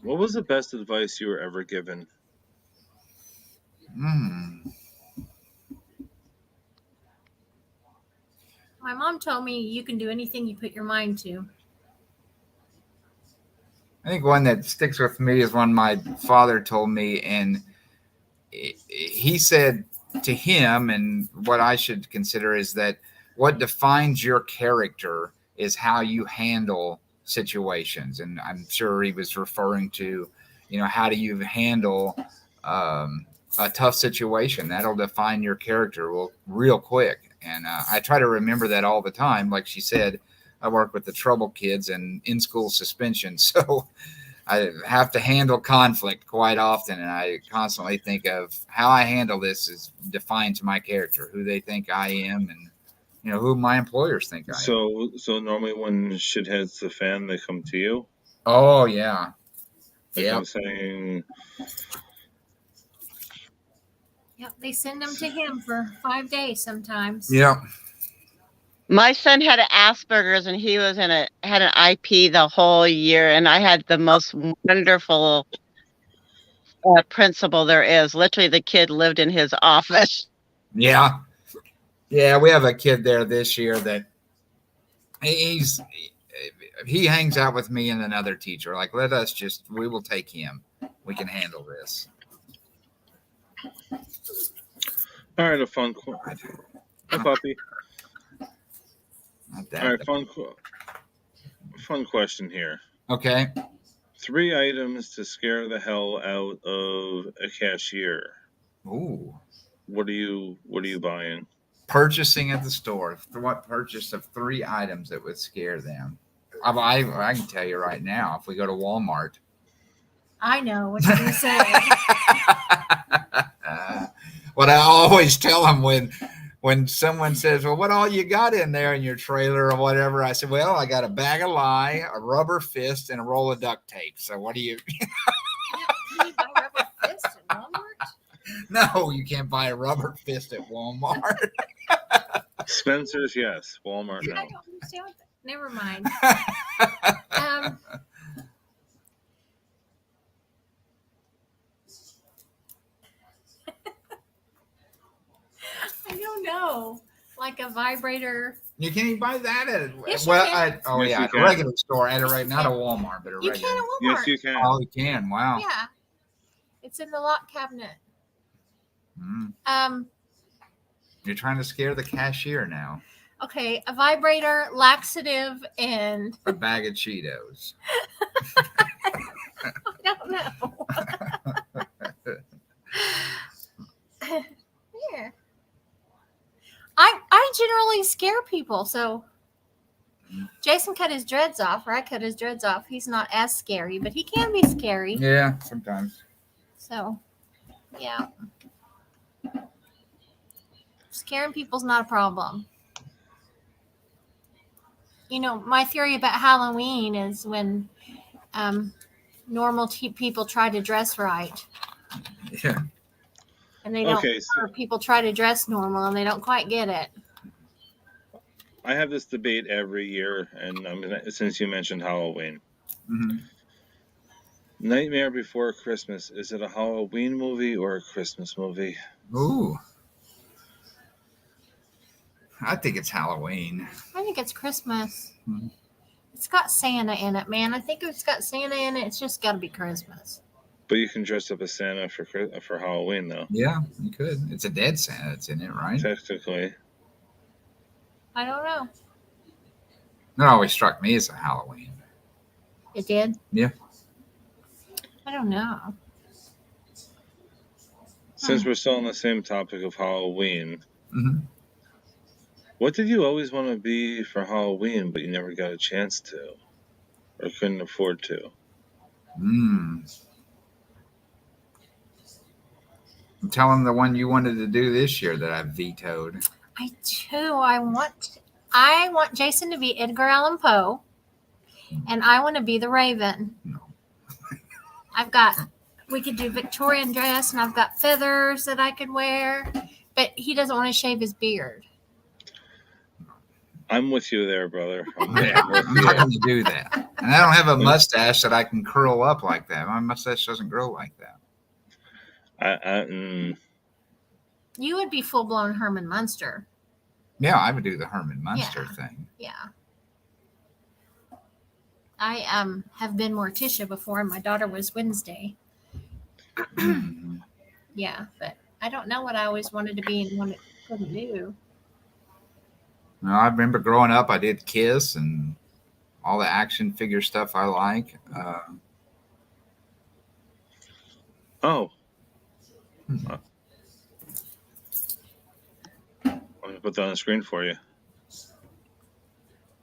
what was the best advice you were ever given? My mom told me you can do anything you put your mind to. I think one that sticks with me is one my father told me, and he said to him, and what I should consider is that what defines your character is how you handle situations. And I'm sure he was referring to, how do you handle a tough situation. That'll define your character real quick. And I try to remember that all the time. Like she said, I work with the trouble kids and in school suspension. So I have to handle conflict quite often. And I constantly think of how I handle this is defines my character, who they think I am, and who my employers think I am. So normally when shit hits the fan, they come to you. Oh yeah. Like Yep. I'm saying. Yep, they send them to him for 5 days sometimes. Yep. My son had Asperger's and he was had an IP the whole year, and I had the most wonderful principal there is. Literally, the kid lived in his office. Yeah. Yeah, we have a kid there this year that he hangs out with me and another teacher. Like, we will take him. We can handle this. All right, a fun Hi, puppy. Not that. All right, fun question here. Okay. 3 items to scare the hell out of a cashier. Ooh. What are you buying? Purchasing at the store. What purchase of 3 items that would scare them? I can tell you right now, if we go to Walmart. I know what you're going to say. What I always tell them when someone says, well, what all you got in there in your trailer or whatever? I said, well, I got a bag of lye, a rubber fist, and a roll of duct tape. So what do you... Can you buy rubber fist at Walmart? No, you can't buy a rubber fist at Walmart. Spencer's, yes. Walmart, no. I don't understand that. Never mind. I don't know. Like a vibrator. You can't even buy that at Yes, you can. at Yes, a regular store. Not a Walmart, but a You regular. can at Walmart. Yes, you can. Oh, you can. Wow. Yeah. It's in the lock cabinet. Mm. You're trying to scare the cashier now. Okay, a vibrator, laxative, and A bag of Cheetos. I don't know. Yeah. I generally scare people, so Jason cut his dreads off, or I cut his dreads off. He's not as scary, but he can be scary. Yeah, sometimes. So, yeah. Scaring people's not a problem. My theory about Halloween is when normal people try to dress right. Yeah. And they don't, Okay, so- or people try to dress normal and they don't quite get it. I have this debate every year, and since you mentioned Halloween. Mm-hmm. Nightmare Before Christmas, is it a Halloween movie or a Christmas movie? Ooh. I think it's Halloween. I think it's Christmas. Hmm. It's got Santa in it, man. I think if it's got Santa in it, it's just got to be Christmas. But you can dress up as Santa for Halloween, though. Yeah, you could. It's a dead Santa that's in it, right? Technically. I don't know. That always struck me as a Halloween. It did? Yeah. I don't know. Since we're still on the same topic of Halloween, Mm-hmm. what did you always want to be for Halloween, but you never got a chance to, or couldn't afford to? Tell him the one you wanted to do this year that I vetoed. I do. I want Jason to be Edgar Allan Poe, and I want to be the Raven. No. We could do Victorian dress, and I've got feathers that I could wear, but he doesn't want to shave his beard. I'm with you there, brother. I'm not going to do that. And I don't have a mustache that I can curl up like that. My mustache doesn't grow like that. You would be full-blown Herman Munster. Yeah, I would do the Herman Munster thing. Yeah. I have been Morticia before, and my daughter was Wednesday. Yeah, but I don't know what I always wanted to be and what it couldn't do. No, I remember growing up, I did Kiss and all the action figure stuff I like. Oh, I'm gonna put that on the screen for you.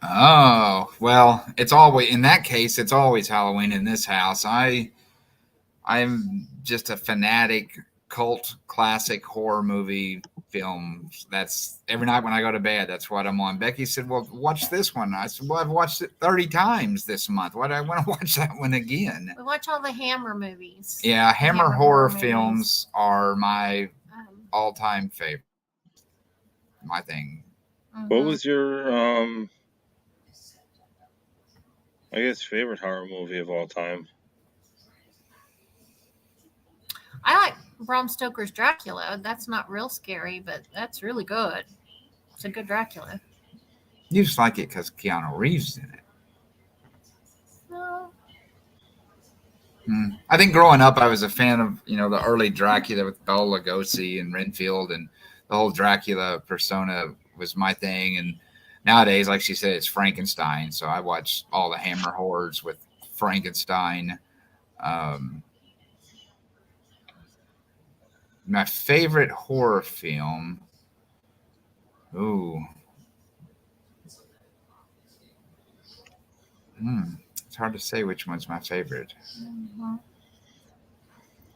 Oh, well, it's always in that case. It's always Halloween in this house. I'm just a fanatic cult classic horror movie films. That's every night when I go to bed. That's what I'm on. Becky said, "Well, watch this one." I said, "Well, I've watched it 30 times this month. Why do I want to watch that one again?" We watch all the Hammer movies. Yeah, Hammer horror movies. films are my all-time favorite. My thing. What was your I guess favorite horror movie of all time? I like Bram Stoker's Dracula. That's not real scary, but that's really good. It's a good Dracula. You just like it because Keanu Reeves in it. No. I think growing up, I was a fan of the early Dracula with Bela Lugosi and Renfield, and the whole Dracula persona was my thing. And nowadays, like she said, it's Frankenstein. So I watch all the Hammer horrors with Frankenstein. My favorite horror film. Ooh. It's hard to say which one's my favorite. Mm-hmm.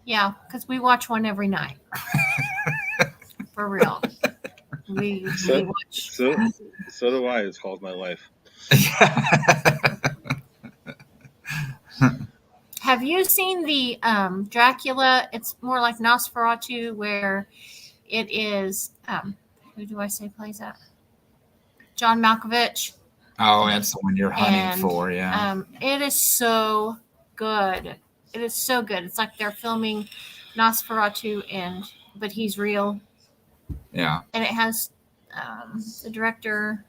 Yeah, because we watch one every night. For real. We watch. So do I. It's called my life. Have you seen the Dracula? It's more like Nosferatu, where it is. Who do I say plays that? John Malkovich. Oh, that's the one you're hunting for, yeah. It is so good. It is so good. It's like they're filming Nosferatu, but he's real. Yeah. And it has the director.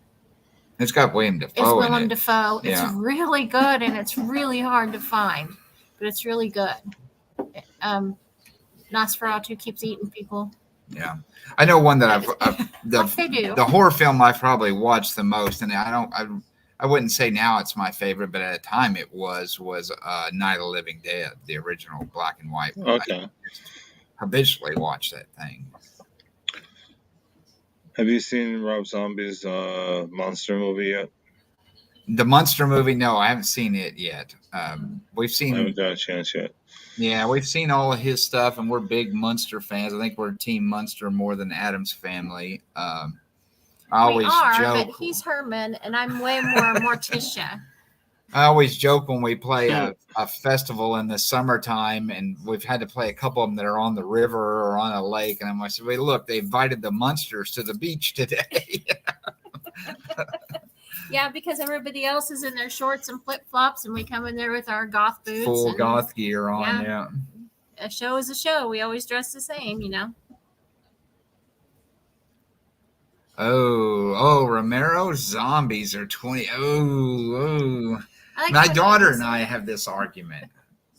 It's got William Dafoe. It's Willem Dafoe. Yeah. It's really good, and it's really hard to find, but it's really good. Nosferatu keeps eating people. Yeah, I know one that the horror film I've probably watched the most, and I wouldn't say now it's my favorite, but at a time it was Night of the Living Dead, the original black and white. Okay. I habitually watch that thing. Have you seen Rob Zombie's Monster movie yet? The Monster movie? No, I haven't seen it yet. We've seen. I haven't got a chance yet. Yeah, we've seen all of his stuff, and we're big Munster fans. I think we're Team Munster more than Addams Family. I always joke. But he's Herman, and I'm way more Morticia. I always joke when we play a festival in the summertime, and we've had to play a couple of them that are on the river or on a lake. And I'm like, "Wait, look, they invited the Munsters to the beach today." Yeah, because everybody else is in their shorts and flip flops, and we come in there with our goth boots, full goth gear on. Yeah, a show is a show. We always dress the same, Oh, Romero zombies are 20. My daughter and I have this argument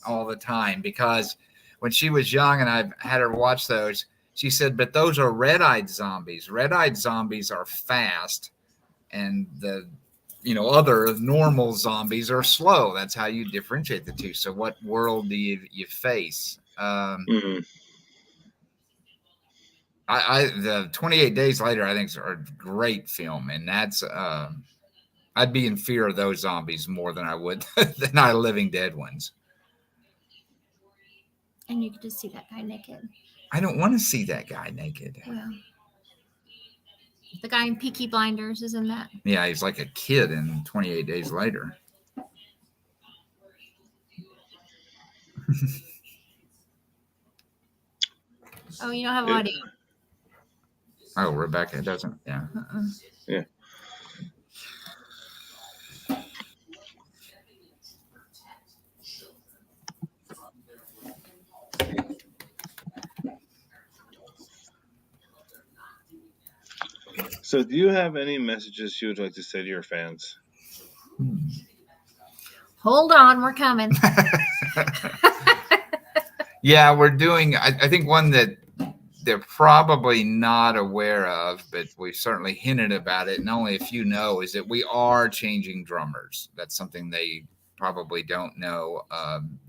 all the time because when she was young and I've had her watch those, she said, "But those are red-eyed zombies. Red-eyed zombies are fast, and the other normal zombies are slow. That's how you differentiate the two. So what world do you face?" The 28 Days Later, I think, is a great film, and that's I'd be in fear of those zombies more than I would the Night of the Living Dead ones. And you get to see that guy naked. I don't want to see that guy naked. Well, the guy in Peaky Blinders is in that. Yeah, he's like a kid in 28 Days Later. Oh, you don't have audio. Oh, Rebecca doesn't. Yeah. Yeah. So, do you have any messages you would like to say to your fans? Hold on, we're coming. Yeah, we're doing, I think one that they're probably not aware of, but we certainly hinted about it, and only a few know, is that we are changing drummers. That's something they probably don't know.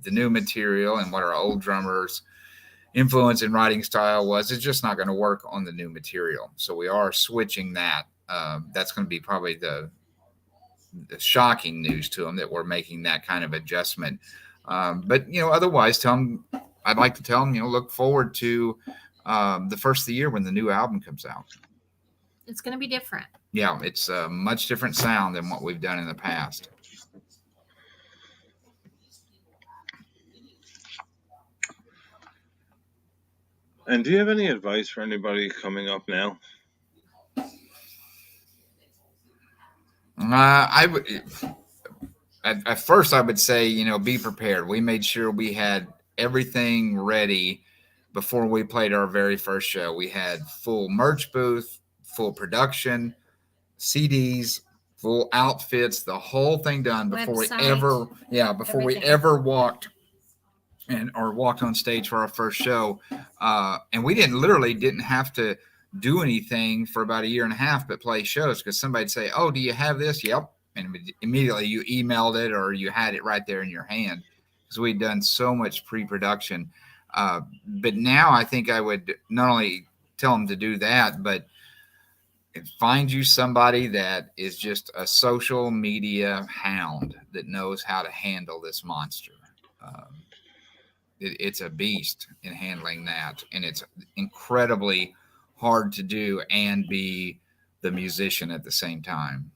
The new material and what our old drummers influence and writing style was, it's just not going to work on the new material. So we are switching that. That's going to be probably the shocking news to them, that we're making that kind of adjustment. But otherwise, tell them, I'd like to tell them, look forward to the first of the year when the new album comes out. It's going to be different. Yeah, it's a much different sound than what we've done in the past. And do you have any advice for anybody coming up now? I would, at first I would say, be prepared. We made sure we had everything ready before we played our very first show. We had full merch booth, full production, CDs, full outfits, the whole thing done before Website, we ever walked on stage for our first show. And we didn't have to do anything for about a year and a half but play shows, because somebody'd say, "Oh, do you have this?" Yep. And immediately you emailed it or you had it right there in your hand, because we'd done so much pre-production. But now I think I would not only tell them to do that, but find you somebody that is just a social media hound that knows how to handle this monster. It's a beast in handling that, and it's incredibly hard to do and be the musician at the same time.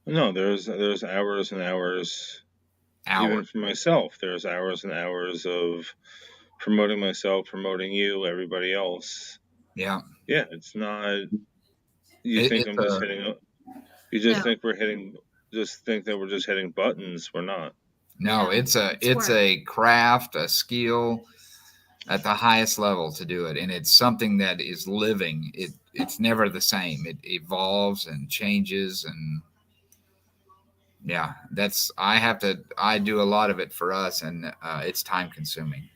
No, there's hours and hours. Even for myself, there's hours and hours of promoting myself, promoting you, everybody else. Yeah. Yeah, it's not. You think I'm just hitting. You just think we're hitting. Just think that we're just hitting buttons. We're not. No, it's a craft, a skill at the highest level to do it, and it's something that is living. It's never the same. It evolves and changes, and yeah, I do a lot of it for us, and it's time consuming.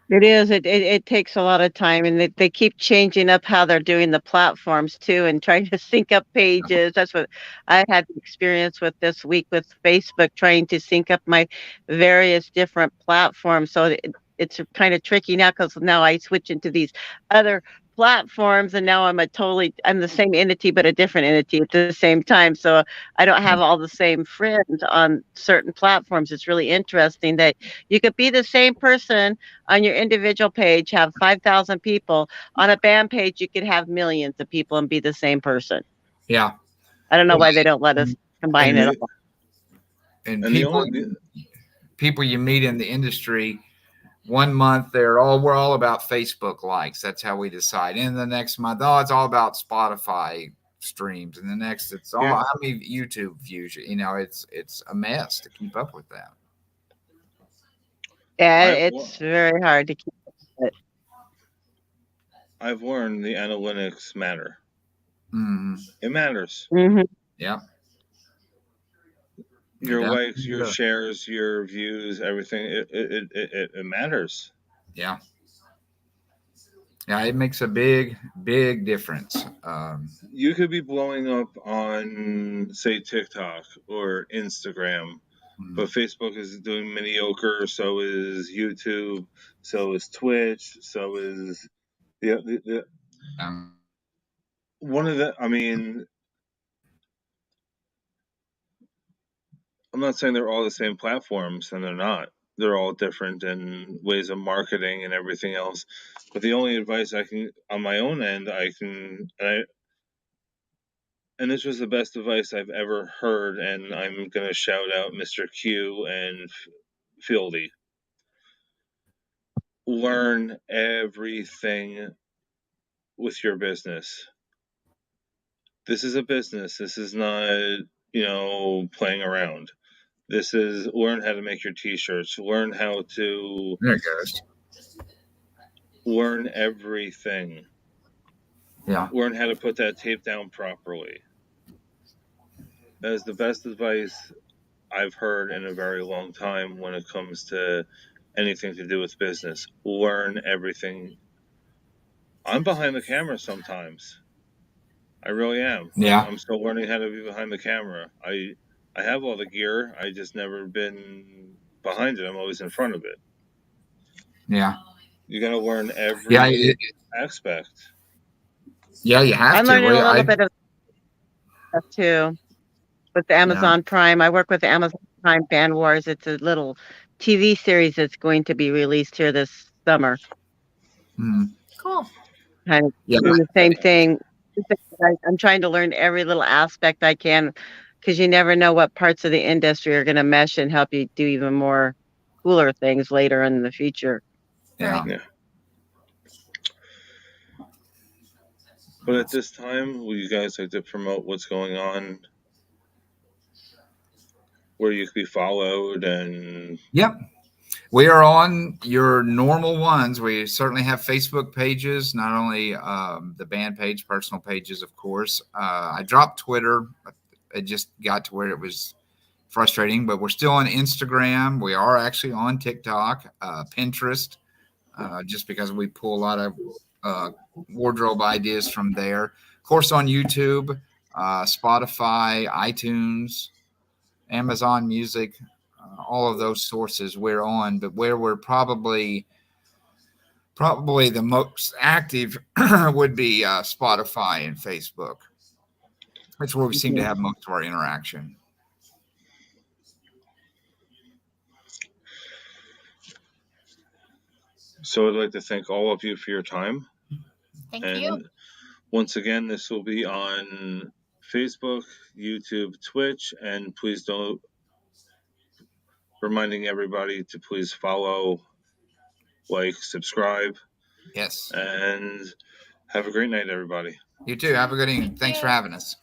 It is. It takes a lot of time, and they keep changing up how they're doing the platforms too, and trying to sync up pages. That's what I had experience with this week with Facebook, trying to sync up my various different platforms. So it's kind of tricky now, because now I switch into these other platforms, and now I'm the same entity but a different entity at the same time. So I don't have all the same friends on certain platforms. It's really interesting that you could be the same person on your individual page, have 5,000 people. On a band page, you could have millions of people and be the same person. Yeah. I don't know why they don't let us combine it all. And people you meet in the industry, 1 month we're all about Facebook likes. That's how we decide. And the next month, it's all about Spotify streams. And the next, it's all how many YouTube views. It's a mess to keep up with that. Yeah, it's very hard to keep up with it. I've learned the analytics matter. Mm-hmm. It matters. Mm-hmm. Yeah. Your likes, your shares, your views, everything. It matters. Yeah. Yeah, it makes a big, big difference. You could be blowing up on, say, TikTok or Instagram, but Facebook is doing mediocre. So is YouTube. So is Twitch. So is one of the. I mean, I'm not saying they're all the same platforms, and they're not. They're all different in ways of marketing and everything else. But the only advice I can, on my own end, and this was the best advice I've ever heard, and I'm going to shout out Mr. Q and Fieldy. Learn everything with your business. This is a business. This is not, playing around. This is learn how to make your t-shirts. Learn how to. There it goes. Learn everything. Yeah. Learn how to put that tape down properly. That is the best advice I've heard in a very long time when it comes to anything to do with business. Learn everything. I'm behind the camera sometimes. I really am. Yeah. I'm still learning how to be behind the camera. I have all the gear. I just never been behind it. I'm always in front of it. Yeah. You got to learn every Yeah, aspect. yeah, you have I'm to. learning a little bit of stuff too with the Amazon Prime. I work with the Amazon Prime Fan Wars. It's a little TV series that's going to be released here this summer. Cool. Kind of Yeah. doing the same thing. I'm trying to learn every little aspect I can because you never know what parts of the industry are going to mesh and help you do even more cooler things later in the future. Yeah. Yeah. But at this time, will you guys like to promote what's going on, where you can be followed, and Yep. We are on your normal ones. We certainly have Facebook pages, not only the band page, personal pages, of course. I dropped Twitter. It just got to where it was frustrating, but we're still on Instagram. We are actually on TikTok, Pinterest, just because we pull a lot of wardrobe ideas from there. Of course, on YouTube, Spotify, iTunes, Amazon Music, all of those sources we're on. But where we're probably the most active would be Spotify and Facebook. That's where we seem to have most of our interaction. so I'd like to thank all of you for your time. Thank And you. once again, this will be on Facebook, YouTube, Twitch, and please don't, reminding everybody to please follow, like, subscribe, Yes. and have a great night, everybody. You too. Have a good evening. Thanks for having us.